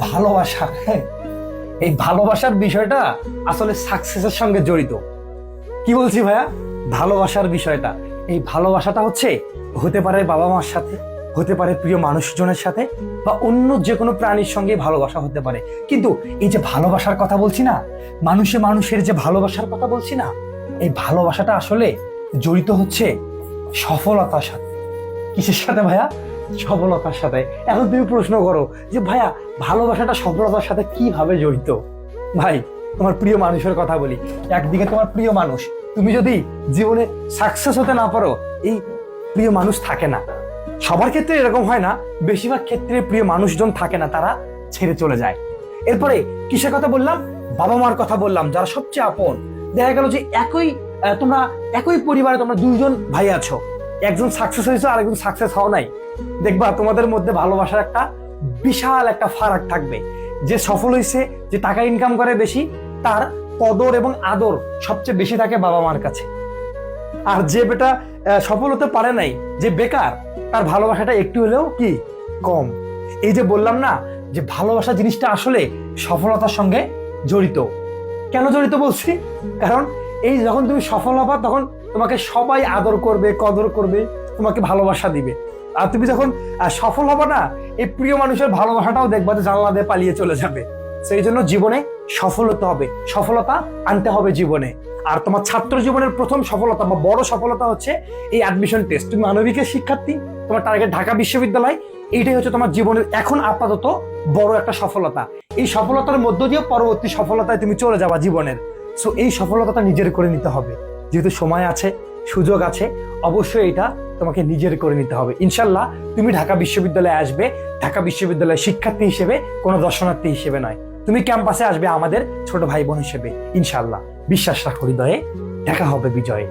ভালোবাসা, হ্যাঁ, এই ভালোবাসার বিষয়টা আসলে সাকসেসের সঙ্গে জড়িত। কি বলছি ভাইয়া? ভালোবাসার বিষয়টা, এই ভালোবাসাটা হতে পারে বাবা মার সাথে, হতে পারে প্রিয় মানুষজনের সাথে, বা অন্য যে কোনো প্রাণীর সঙ্গে ভালোবাসা হতে পারে। কিন্তু এই যে ভালোবাসার কথা বলছি না, মানুষে মানুষের যে ভালোবাসার কথা বলছি না, এই ভালোবাসাটা আসলে জড়িত সফলতার সাথে। কিসের সাথে ভাইয়া? সফলতার সাথে। এখন তুমি প্রশ্ন করো যে ভাইয়া, ভালোবাসাটা সফলতার সাথে কিভাবে জড়িত? ভাই, তোমার প্রিয় মানুষের কথা বলি। একদিকে তোমার প্রিয় মানুষ, তুমি যদি জীবনে সাকসেস হতে না পারো, এই প্রিয় মানুষ থাকে না। সবার ক্ষেত্রে এরকম হয় না, বেশিরভাগ ক্ষেত্রে প্রিয় মানুষজন থাকে না, তারা ছেড়ে চলে যায়। এরপরে কিসের কথা বললাম? বাবা মার কথা বললাম, যারা সবচেয়ে আপন। দেখা গেল যে তোমরা একই পরিবারে তোমরা দুইজন ভাই আছো, একজন সাকসেস হয়েছে আর একজন সাকসেস হও নাই। দেখবা তোমাদের মধ্যে ভালোবাসার একটা বিশাল একটা ফারাক থাকবে। যে সফল হয়েছে, যে টাকা ইনকাম করে বেশি, তার কদর এবং আদর সবচেয়ে বেশি থাকে বাবা মার কাছে। আর যে বেটা সফল হতে পারে নাই, যে বেকার, তার ভালোবাসাটা একটু হলেও কি কম। এই যে বললাম না যে ভালোবাসা জিনিসটা আসলে সফলতার সঙ্গে জড়িত। কেন জড়িত বলছি? কারণ এই যখন তুমি সফল হবা, তখন তোমাকে সবাই আদর করবে, কদর করবে, তোমাকে ভালোবাসা দিবে। আর তুমি যখন সফল হবা না, এই প্রিয় মানুষের ভালোবাসাটাও দেখবা যে জানলা দিয়ে পালিয়ে চলে যাবে। সেই জন্য জীবনে সফল হতে হবে, সফলতা আনতে হবে জীবনে। আর তোমার ছাত্র জীবনের প্রথম সফলতা বা বড় সফলতা এই অ্যাডমিশন টেস্ট। তুমি মানবিকের শিক্ষার্থী, তোমার টার্গেট ঢাকা বিশ্ববিদ্যালয়। এইটাই তোমার জীবনের এখন আপাতত বড় একটা সফলতা। এই সফলতার মধ্য দিয়ে পরবর্তী সফলতায় তুমি চলে যাবা জীবনের। সো এই সফলতাটা নিজের করে নিতে হবে। যেহেতু সময় আছে, সুযোগ আছে, অবশ্যই এটা তোমাকে নিজের করে নিতে হবে। ইনশাল্লাহ তুমি ঢাকা বিশ্ববিদ্যালয়ে আসবে, ঢাকা বিশ্ববিদ্যালয়ের শিক্ষার্থী হিসেবে, কোনো দর্শনার্থী হিসেবে নয়। তুমি ক্যাম্পাসে আসবে আমাদের ছোট ভাই বোন হিসেবে। ইনশাল্লাহ বিশ্বাস রাখো হৃদয়ে, দেখা হবে বিজয়ে।